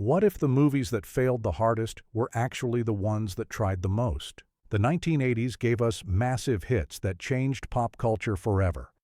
What if the movies that failed the hardest were actually the ones that tried the most? The 1980s gave us massive hits that changed pop culture forever.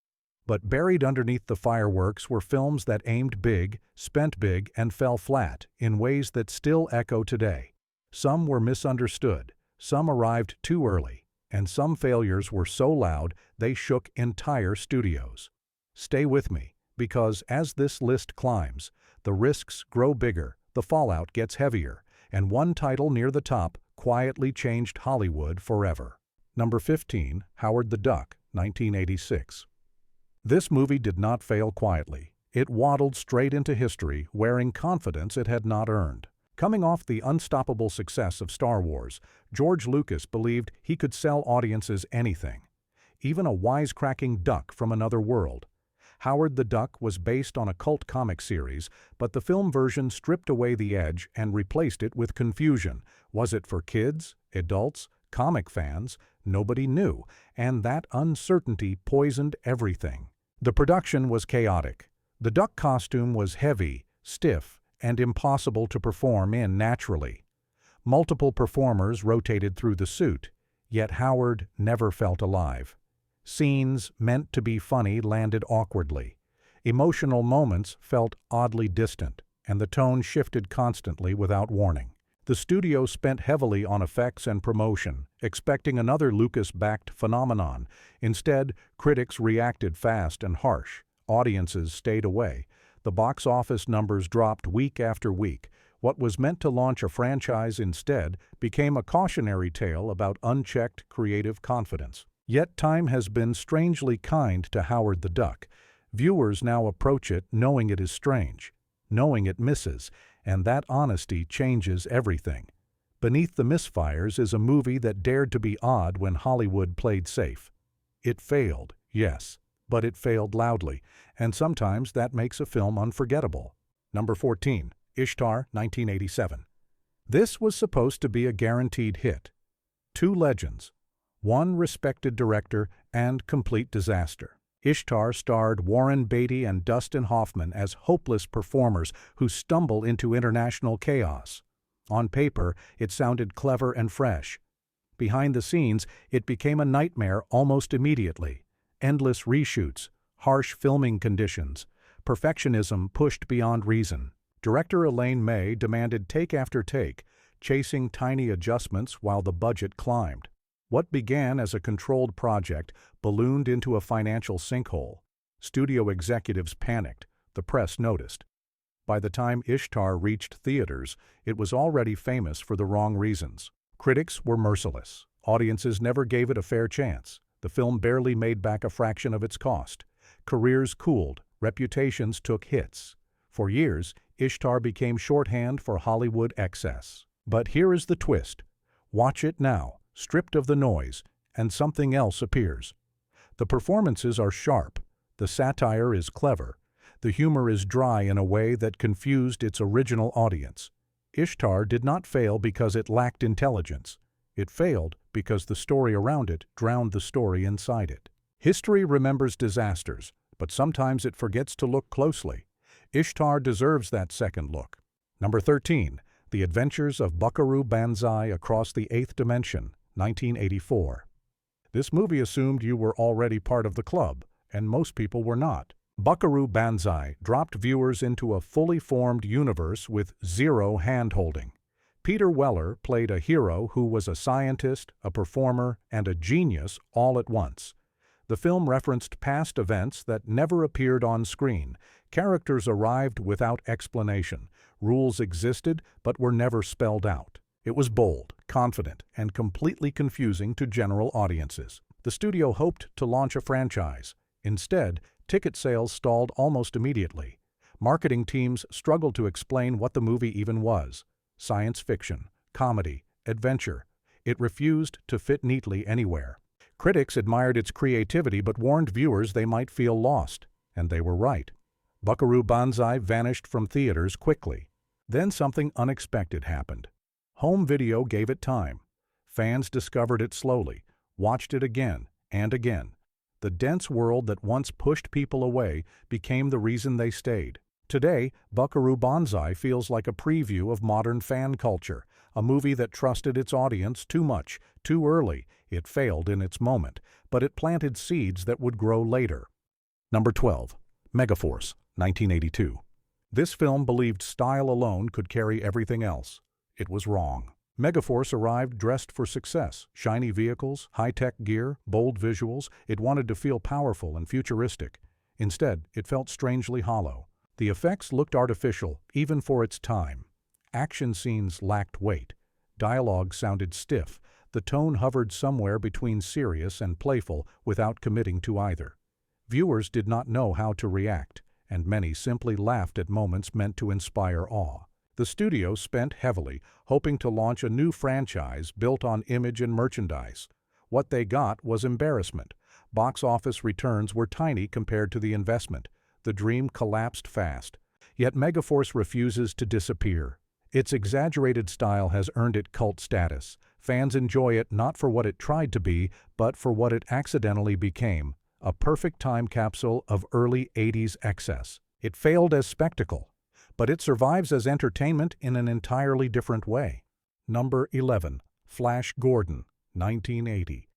But buried underneath the fireworks were films that aimed big, spent big, and fell flat in ways that still echo today. Some were misunderstood, some arrived too early, and some failures were so loud they shook entire studios. Stay with me, because as this list climbs, the risks grow bigger, the fallout gets heavier, and one title near the top quietly changed Hollywood forever. Number 15, Howard the Duck, 1986. This movie did not fail quietly. It waddled straight into history, wearing confidence it had not earned. Coming off the unstoppable success of Star Wars, George Lucas believed he could sell audiences anything, even a wisecracking duck from another world. Howard the Duck was based on a cult comic series, but the film version stripped away the edge and replaced it with confusion. Was it for kids, adults, comic fans? Nobody knew, and that uncertainty poisoned everything. The production was chaotic. The duck costume was heavy, stiff, and impossible to perform in naturally. Multiple performers rotated through the suit, yet Howard never felt alive. Scenes meant to be funny landed awkwardly. Emotional moments felt oddly distant, and the tone shifted constantly without warning. The studio spent heavily on effects and promotion, expecting another Lucas-backed phenomenon. Instead, critics reacted fast and harsh. Audiences stayed away. The box office numbers dropped week after week. What was meant to launch a franchise instead became a cautionary tale about unchecked creative confidence. Yet time has been strangely kind to Howard the Duck. Viewers now approach it knowing it is strange, knowing it misses, and that honesty changes everything. Beneath the Misfires is a movie that dared to be odd when Hollywood played safe. It failed, yes, but it failed loudly, and sometimes that makes a film unforgettable. Number 14, Ishtar, 1987. This was supposed to be a guaranteed hit. Two legends, one respected director, and complete disaster. Ishtar starred Warren Beatty and Dustin Hoffman as hopeless performers who stumble into international chaos. On paper, it sounded clever and fresh. Behind the scenes, it became a nightmare almost immediately. Endless reshoots, harsh filming conditions, perfectionism pushed beyond reason. Director Elaine May demanded take after take, chasing tiny adjustments while the budget climbed. What began as a controlled project ballooned into a financial sinkhole. Studio executives panicked. The press noticed. By the time Ishtar reached theaters, it was already famous for the wrong reasons. Critics were merciless. Audiences never gave it a fair chance. The film barely made back a fraction of its cost. Careers cooled. Reputations took hits. For years, Ishtar became shorthand for Hollywood excess. But here is the twist. Watch it now, stripped of the noise, and something else appears. The performances are sharp. The satire is clever. The humor is dry in a way that confused its original audience. Ishtar did not fail because it lacked intelligence. It failed because the story around it drowned the story inside it. History remembers disasters, but sometimes it forgets to look closely. Ishtar deserves that second look. Number 13, The Adventures of Buckaroo Banzai Across the Eighth Dimension, 1984. This movie assumed you were already part of the club, and most people were not. Buckaroo Banzai dropped viewers into a fully formed universe with zero hand-holding. Peter Weller played a hero who was a scientist, a performer, and a genius all at once. The film referenced past events that never appeared on screen. Characters arrived without explanation. Rules existed but were never spelled out. It was bold, confident, and completely confusing to general audiences. The studio hoped to launch a franchise. Instead, ticket sales stalled almost immediately. Marketing teams struggled to explain what the movie even was. Science fiction, comedy, adventure. It refused to fit neatly anywhere. Critics admired its creativity but warned viewers they might feel lost, and they were right. Buckaroo Banzai vanished from theaters quickly. Then something unexpected happened. Home video gave it time. Fans discovered it slowly, watched it again and again. The dense world that once pushed people away became the reason they stayed. Today, Buckaroo Banzai feels like a preview of modern fan culture, a movie that trusted its audience too much, too early. It failed in its moment, but it planted seeds that would grow later. Number 12. Megaforce, 1982. This film believed style alone could carry everything else. It was wrong. Megaforce arrived dressed for success. Shiny vehicles, high-tech gear, bold visuals. It wanted to feel powerful and futuristic. Instead, it felt strangely hollow. The effects looked artificial, even for its time. Action scenes lacked weight. Dialogue sounded stiff. The tone hovered somewhere between serious and playful without committing to either. Viewers did not know how to react, and many simply laughed at moments meant to inspire awe. The studio spent heavily, hoping to launch a new franchise built on image and merchandise. What they got was embarrassment. Box office returns were tiny compared to the investment. The dream collapsed fast. Yet Megaforce refuses to disappear. Its exaggerated style has earned it cult status. Fans enjoy it not for what it tried to be, but for what it accidentally became. A perfect time capsule of early 80s excess. It failed as spectacle, but it survives as entertainment in an entirely different way. Number 11. Flash Gordon, 1980.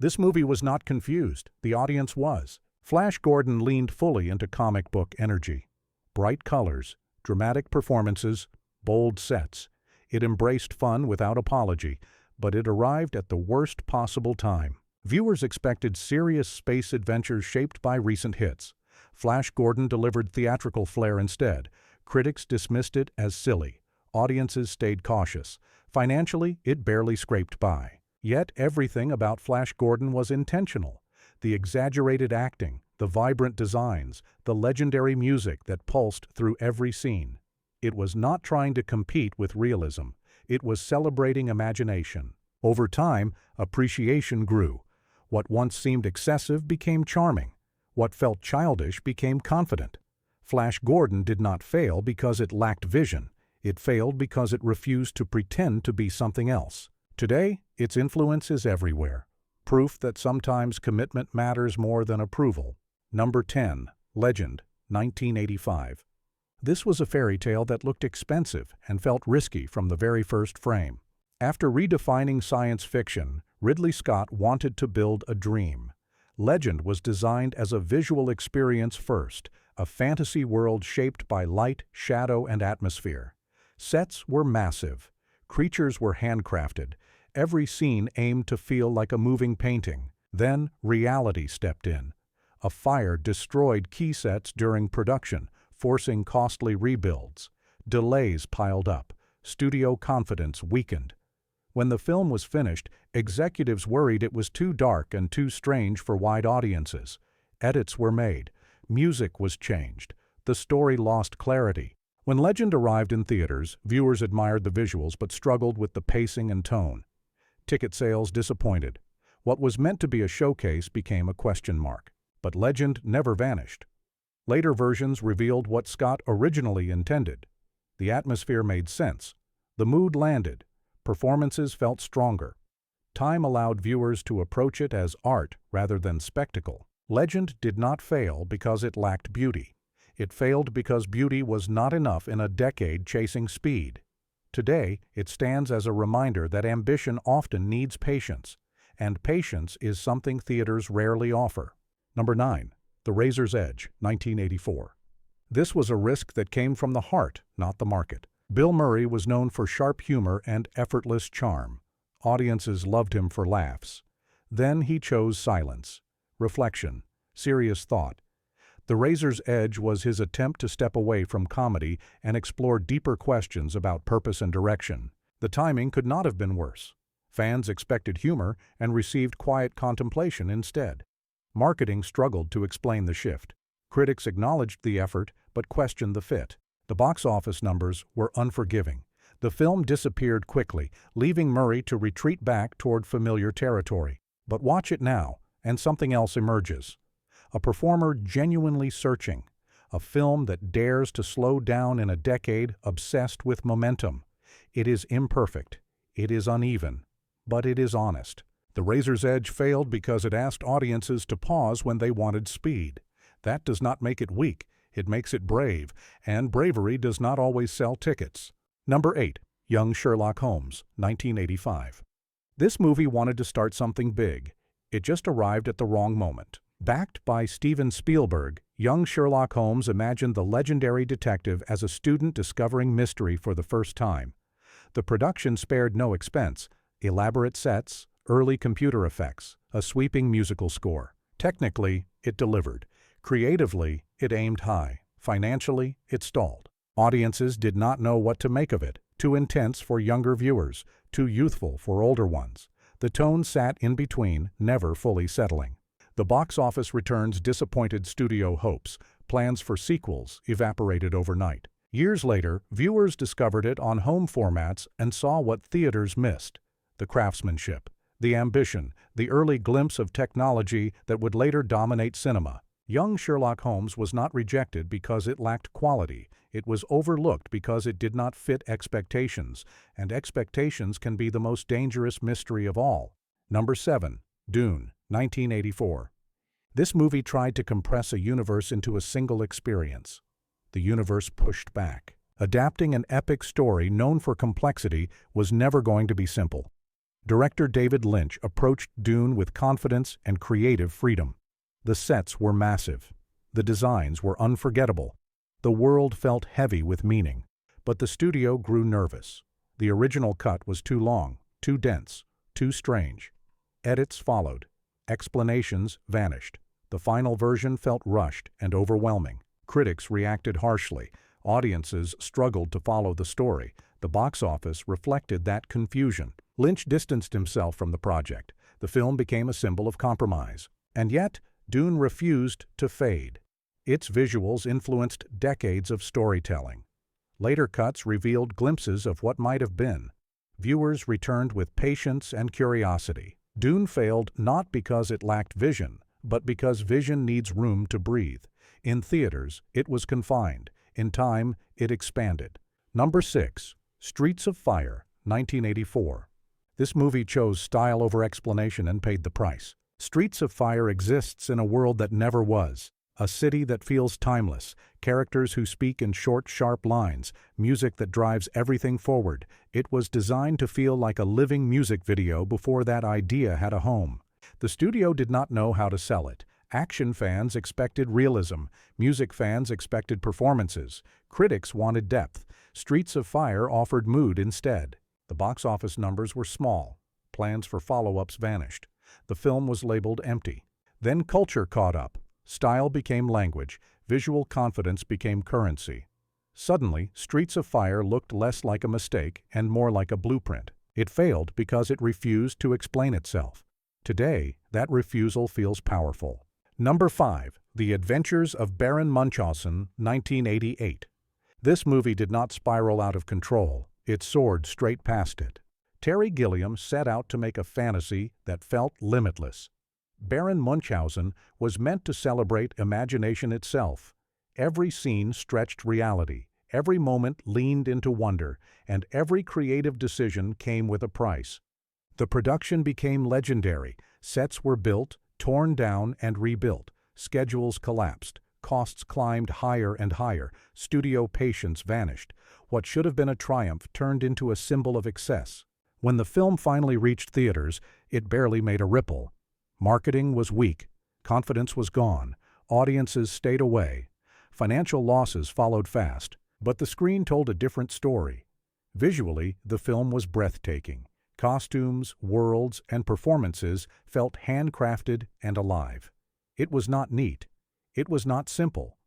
This movie was not confused. The audience was. Flash Gordon leaned fully into comic book energy. Bright colors, dramatic performances, bold sets. It embraced fun without apology, but it arrived at the worst possible time. Viewers expected serious space adventures shaped by recent hits. Flash Gordon delivered theatrical flair instead. Critics dismissed it as silly. Audiences stayed cautious. Financially, it barely scraped by. Yet everything about Flash Gordon was intentional. The exaggerated acting, the vibrant designs, the legendary music that pulsed through every scene. It was not trying to compete with realism. It was celebrating imagination. Over time, appreciation grew. What once seemed excessive became charming. What felt childish became confident. Flash Gordon did not fail because it lacked vision. It failed because it refused to pretend to be something else. Today, its influence is everywhere. Proof that sometimes commitment matters more than approval. Number 10. Legend, 1985. This was a fairy tale that looked expensive and felt risky from the very first frame. After redefining science fiction, Ridley Scott wanted to build a dream. Legend was designed as a visual experience first, a fantasy world shaped by light, shadow, and atmosphere. Sets were massive. Creatures were handcrafted. Every scene aimed to feel like a moving painting. Then reality stepped in. A fire destroyed key sets during production, forcing costly rebuilds. Delays piled up. Studio confidence weakened. When the film was finished, executives worried it was too dark and too strange for wide audiences. Edits were made. Music was changed. The story lost clarity. When Legend arrived in theaters, viewers admired the visuals but struggled with the pacing and tone. Ticket sales disappointed. What was meant to be a showcase became a question mark. But Legend never vanished. Later versions revealed what Scott originally intended. The atmosphere made sense. The mood landed. Performances felt stronger. Time allowed viewers to approach it as art rather than spectacle. Legend did not fail because it lacked beauty. It failed because beauty was not enough in a decade chasing speed. Today, it stands as a reminder that ambition often needs patience, and patience is something theaters rarely offer. Number 9. The Razor's Edge, 1984. This was a risk that came from the heart, not the market. Bill Murray was known for sharp humor and effortless charm. Audiences loved him for laughs. Then he chose silence, reflection, serious thought. The Razor's Edge was his attempt to step away from comedy and explore deeper questions about purpose and direction. The timing could not have been worse. Fans expected humor and received quiet contemplation instead. Marketing struggled to explain the shift. Critics acknowledged the effort but questioned the fit. The box office numbers were unforgiving. The film disappeared quickly, leaving Murray to retreat back toward familiar territory. But watch it now, and something else emerges. A performer genuinely searching. A film that dares to slow down in a decade obsessed with momentum. It is imperfect. It is uneven. But it is honest. The Razor's Edge failed because it asked audiences to pause when they wanted speed. That does not make it weak. it makes it brave, and bravery does not always sell tickets. Number 8. Young Sherlock Holmes, 1985. This movie wanted to start something big. It just arrived at the wrong moment. Backed by Steven Spielberg, young Sherlock Holmes imagined the legendary detective as a student discovering mystery for the first time. The production spared no expense: elaborate sets, early computer effects, a sweeping musical score. Technically, it delivered. Creatively, it aimed high. Financially, it stalled. Audiences did not know what to make of it. Too intense for younger viewers, too youthful for older ones. The tone sat in between, never fully settling. The box office returns disappointed studio hopes. Plans for sequels evaporated overnight. Years later, viewers discovered it on home formats and saw what theaters missed: the craftsmanship, the ambition, the early glimpse of technology that would later dominate cinema. Young Sherlock Holmes was not rejected because it lacked quality. It was overlooked because it did not fit expectations, and expectations can be the most dangerous mystery of all. Number 7. Dune, 1984. This movie tried to compress a universe into a single experience. The universe pushed back. Adapting an epic story known for complexity was never going to be simple. Director David Lynch approached Dune with confidence and creative freedom. The sets were massive. The designs were unforgettable. The world felt heavy with meaning. But the studio grew nervous. The original cut was too long, too dense, too strange. Edits followed. Explanations vanished. The final version felt rushed and overwhelming. Critics reacted harshly. Audiences struggled to follow the story. The box office reflected that confusion. Lynch distanced himself from the project. The film became a symbol of compromise. And yet, Dune refused to fade. Its visuals influenced decades of storytelling. Later cuts revealed glimpses of what might have been. Viewers returned with patience and curiosity. Dune failed not because it lacked vision, but because vision needs room to breathe. In theaters, it was confined. In time, it expanded. Number 6. Streets of Fire, 1984. This movie chose style over explanation and paid the price. Streets of Fire exists in a world that never was. A city that feels timeless, characters who speak in short, sharp lines, music that drives everything forward. It was designed to feel like a living music video before that idea had a home. The studio did not know how to sell it. Action fans expected realism. Music fans expected performances. Critics wanted depth. Streets of Fire offered mood instead. The box office numbers were small. Plans for follow-ups vanished. The film was labeled empty. Then culture caught up. Style became language. Visual confidence became currency. Suddenly, Streets of Fire looked less like a mistake and more like a blueprint. It failed because it refused to explain itself. Today, that refusal feels powerful. Number 5. The Adventures of Baron Munchausen, 1988. This movie did not spiral out of control. It soared straight past it. Terry Gilliam set out to make a fantasy that felt limitless. Baron Munchausen was meant to celebrate imagination itself. Every scene stretched reality. Every moment leaned into wonder, and every creative decision came with a price. The production became legendary. Sets were built, torn down, and rebuilt. Schedules collapsed. Costs climbed higher and higher. Studio patience vanished. What should have been a triumph turned into a symbol of excess. When the film finally reached theaters, it barely made a ripple. Marketing was weak. Confidence was gone. Audiences stayed away. Financial losses followed fast. But the screen told a different story. Visually, the film was breathtaking. Costumes, worlds, and performances felt handcrafted and alive. It was not neat. It was not simple.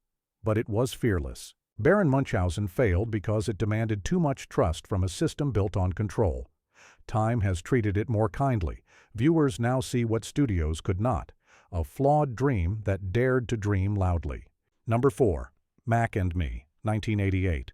But it was fearless. Baron Munchausen failed because it demanded too much trust from a system built on control. Time has treated it more kindly. Viewers now see what studios could not. A flawed dream that dared to dream loudly. Number 4. Mac and Me, 1988.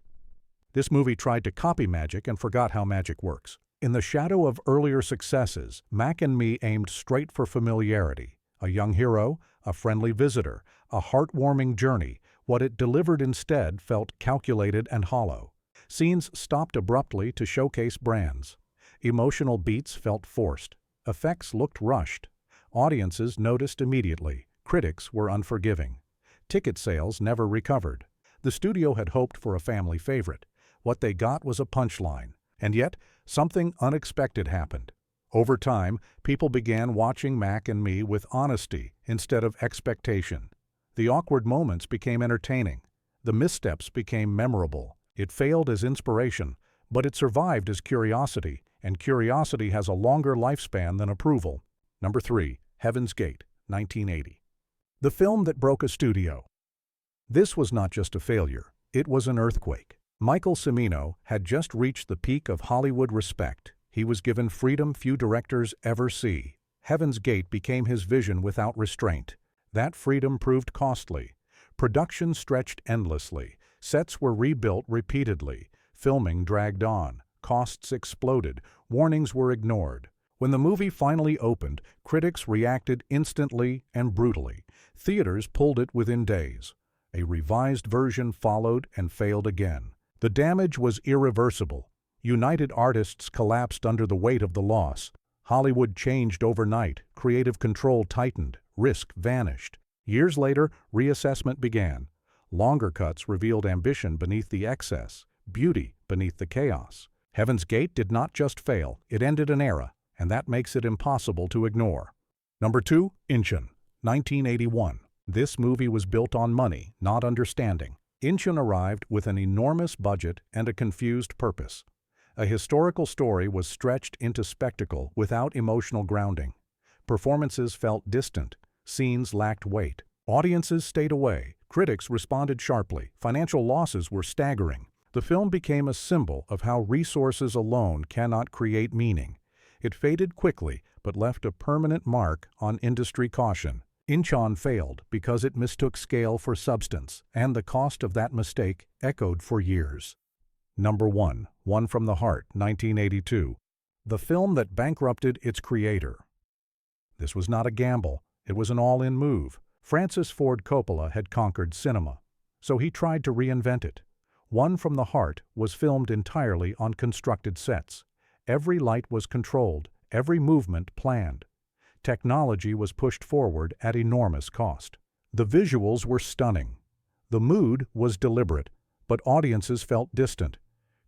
This movie tried to copy magic and forgot how magic works. In the shadow of earlier successes, Mac and Me aimed straight for familiarity. A young hero, a friendly visitor, a heartwarming journey. What it delivered instead felt calculated and hollow. Scenes stopped abruptly to showcase brands. Emotional beats felt forced. Effects looked rushed. Audiences noticed immediately. Critics were unforgiving. Ticket sales never recovered. The studio had hoped for a family favorite. What they got was a punchline. And yet, something unexpected happened. Over time, people began watching Mac and Me with honesty instead of expectation. The awkward moments became entertaining. The missteps became memorable. It failed as inspiration, but it survived as curiosity, and curiosity has a longer lifespan than approval. Number 3. Heaven's Gate, 1980. The film that broke a studio. This was not just a failure, it was an earthquake. Michael Cimino had just reached the peak of Hollywood respect. He was given freedom few directors ever see. Heaven's Gate became his vision without restraint. That freedom proved costly. Production stretched endlessly. Sets were rebuilt repeatedly. Filming dragged on. Costs exploded. Warnings were ignored. When the movie finally opened, critics reacted instantly and brutally. Theaters pulled it within days. A revised version followed and failed again. The damage was irreversible. United Artists collapsed under the weight of the loss. Hollywood changed overnight. Creative control tightened. Risk vanished. Years later, reassessment began. Longer cuts revealed ambition beneath the excess, beauty beneath the chaos. Heaven's Gate did not just fail, it ended an era, and that makes it impossible to ignore. Number 2. Inchon, 1981. This movie was built on money, not understanding. Inchon arrived with an enormous budget and a confused purpose. A historical story was stretched into spectacle without emotional grounding. Performances felt distant. Scenes lacked weight. Audiences stayed away. Critics responded sharply. Financial losses were staggering. The film became a symbol of how resources alone cannot create meaning. It faded quickly, but left a permanent mark on industry caution. Inchon failed because it mistook scale for substance, and the cost of that mistake echoed for years. Number 1. One from the Heart, 1982. The film that bankrupted its creator. This was not a gamble. It was an all-in move. Francis Ford Coppola had conquered cinema, so he tried to reinvent it. One from the Heart was filmed entirely on constructed sets. Every light was controlled, every movement planned. Technology was pushed forward at enormous cost. The visuals were stunning. The mood was deliberate, but audiences felt distant.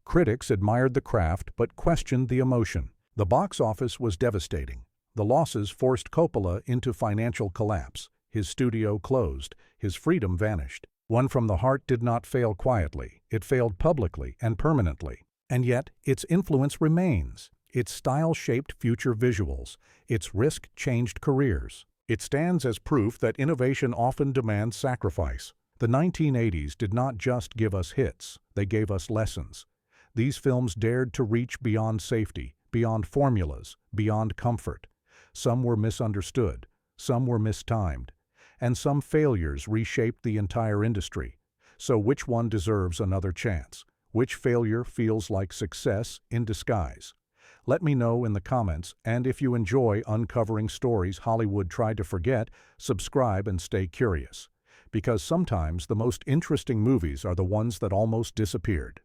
Critics admired the craft but questioned the emotion. The box office was devastating. The losses forced Coppola into financial collapse. His studio closed. His freedom vanished. One from the Heart did not fail quietly. It failed publicly and permanently. And yet, its influence remains. Its style shaped future visuals. Its risk changed careers. It stands as proof that innovation often demands sacrifice. The 1980s did not just give us hits. They gave us lessons. These films dared to reach beyond safety, beyond formulas, beyond comfort. Some were misunderstood, some were mistimed, and some failures reshaped the entire industry. So which one deserves another chance? Which failure feels like success in disguise? Let me know in the comments, and if you enjoy uncovering stories Hollywood tried to forget, subscribe and stay curious. Because sometimes the most interesting movies are the ones that almost disappeared.